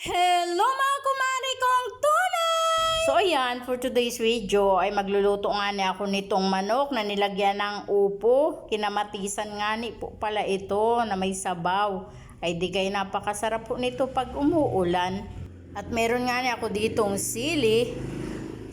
Hello mga kumari kong tunay! So ayan, for today's video ay magluluto nga ni ako nitong manok na nilagyan ng upo. Kinamatisan nga ni po pala ito na may sabaw. Ay di kay napakasarap po nito pag umuulan. At meron nga ni ako ditong sili,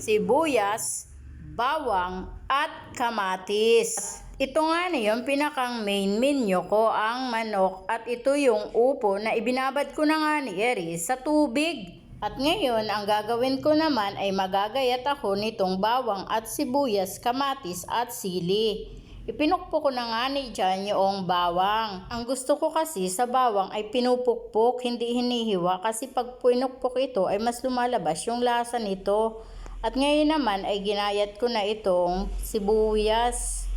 sibuyas, bawang at kamatis. Ito nga na yung pinakang main menu ko, ang manok, at ito yung upo na ibinabad ko na nga ni Eri sa tubig. At ngayon, ang gagawin ko naman ay magagayat ako nitong bawang at sibuyas, kamatis at sili. Ipinukpok ko na nga ni dyan yung bawang. Ang gusto ko kasi sa bawang ay pinupukpok, hindi hinihiwa, kasi pag pinukpok ito ay mas lumalabas yung lasa nito. At ngayon naman ay ginayat ko na itong sibuyas.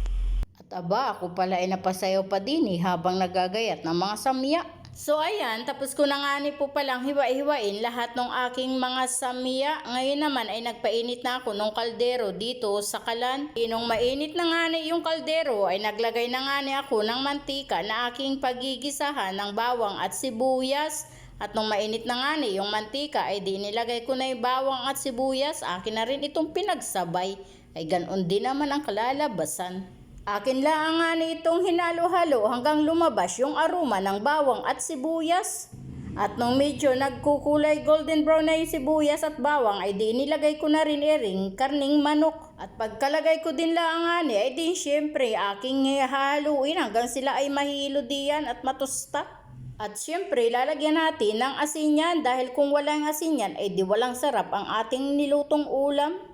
Aba, ako pala ay napasayaw pa din habang nagagayat ng mga samya. So ayan, tapos ko na nga ni po palang hiwa-hiwain lahat ng aking mga samya. Ngayon naman ay nagpainit na ako ng kaldero dito sa kalan. Nung mainit na nga ni yung kaldero ay naglagay na nga ni ako ng mantika na aking pagigisahan ng bawang at sibuyas. At nung mainit na nga ni yung mantika ay di nilagay ko na yung bawang at sibuyas. Akin na rin itong pinagsabay. Ay ganon din naman ang kalalabasan. Akin lang nga itong hinalo-halo hanggang lumabas yung aroma ng bawang at sibuyas. At nung medyo nagkukulay golden brown na yung sibuyas at bawang ay di nilagay ko na rin karning manok. At pagkalagay ko din lang nga ay di syempre aking haluin hanggang sila ay mahilo diyan at matusta. At syempre lalagyan natin ng asin yan, dahil kung walang asin yan ay di walang sarap ang ating nilutong ulam.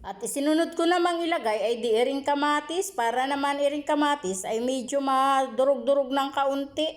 At isinunod ko namang ilagay ay di ring kamatis, para naman iring kamatis ay medyo madurog-durog ng kaunti.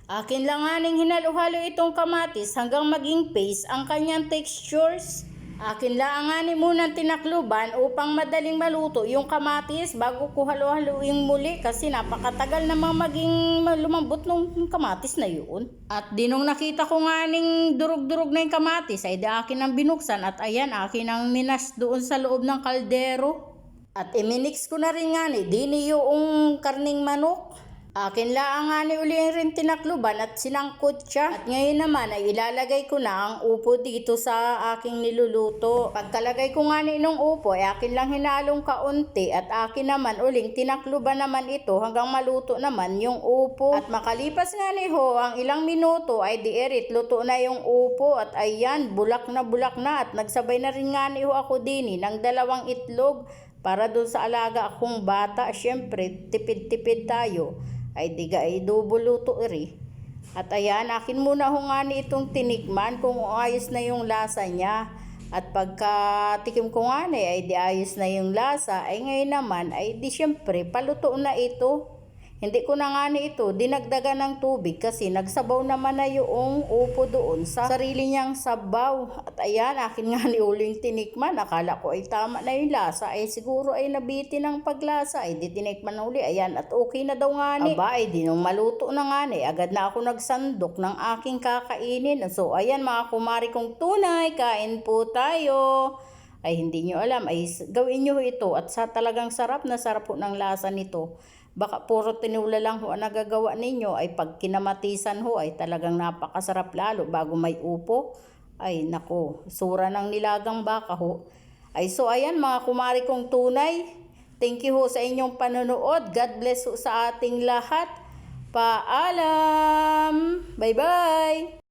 Akin lang nga hinalo-halo itong kamatis hanggang maging paste ang kanyang textures. Akin lang nga munang tinakluban upang madaling maluto yung kamatis bago ko halo-haloing muli, kasi napakatagal namang maging lumambot ng kamatis na yun. At dinong nakita ko nga durog-durog na yung kamatis ay di akin ang binuksan at ayan akin ang minas doon sa loob ng kaldero. At iminix ko na rin nga dini yung karning manok. Akin lang nga uli rin tinakluban at sinangkot siya. At ngayon naman ay ilalagay ko na ang upo dito sa aking niluluto. Pagkalagay ko nga nung upo ay akin lang hinalong kaunti at akin naman uling tinakluban naman ito hanggang maluto naman yung upo. At makalipas nga ang ilang minuto ay diirit luto na yung upo at ayan bulak na at nagsabay na rin nga ako dini ng 2 itlog para doon sa alaga akong bata. Syempre tipid-tipid tayo. Ay diga ay double luto eri. At ayan, akin muna nga itong tinikman kung ayos na yung lasa niya. At pagkatikim ko nga ay di ayos na yung lasa, ay ngayon naman ay di syempre paluto na ito. Hindi ko na nga ito dinagdagan ng tubig kasi nagsabaw naman na yung upo doon sa sarili niyang sabaw. At ayan, akin nga uling tinikman. Akala ko ay tama na yung lasa. Ay siguro ay nabiti ng paglasa. Ay di tinikman na uli. Ayan, at okay na daw nga Aba, ay di nung maluto na nga agad na ako nagsandok ng aking kakainin. So ayan mga kumari kong tunay, kain po tayo. Ay hindi nyo alam, ay gawin nyo ito at talagang sarap na sarap po ng lasa nito. Baka puro tinula lang ang nagagawa ninyo, ay pag kinamatisan ay talagang napakasarap lalo bago may upo. Ay nako, sura ng nilagang baka Ay so ayan mga kumari kong tunay, thank you sa inyong panonood. God bless sa ating lahat. Paalam! Bye bye!